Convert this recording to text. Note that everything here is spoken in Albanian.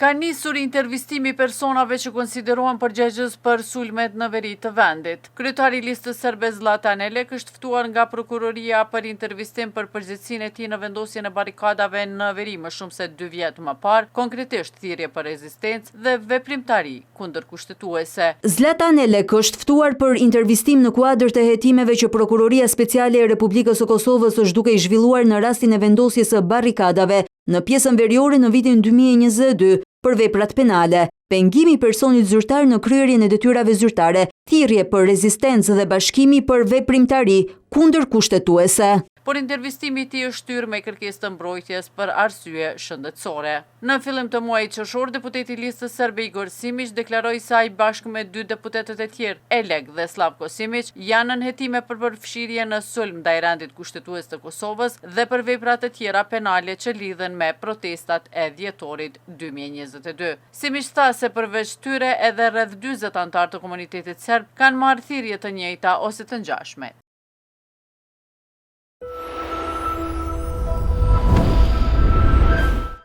Ka nisur intervistimi personave që konsiderohen përgjegjës për sulmet në veri të vendit. Kryetari i listës serbe Zlatan Elek është ftuar nga prokuroria për intervistim për përgjegjësinë e tij në vendosjen e barikadave në veri më shumë se 2 vjet më parë, konkretisht thirrje për rezistencë dhe veprimtari kundër kushtetuese. Zlatan Elek është ftuar për intervistim në kuadër të hetimeve që Prokuroria Speciale e Republikës së Kosovës është duke i zhvilluar në rastin e vendosjes së barrikadave në pjesën veriore në vitin 2022 për veprat penale, pengimi i personit zyrtar në kryerjen e detyrave zyrtare, thirrje për rezistencë dhe bashkimi për veprimtari kundër kushtetuese. Por intervistimi i tij është shtyr me kërkesë të mbrojtjes për arsye shëndetësore. Në fillim të muajit qershor, deputeti i listës serbe Igor Simić deklaroi se ai bashkë me 2 deputetët e tjerë, Elek dhe Slavko Simić, janë në hetime për përfshirje në sulm ndaj rendit kushtetues të Kosovës dhe për vepra të tjera penale që lidhen me protestat e dhjetorit 2022. Simić tha se përveç tyre edhe rreth 40 anëtar të komunitetit serb kanë marrë thirrje të njëjta ose të ngjashme.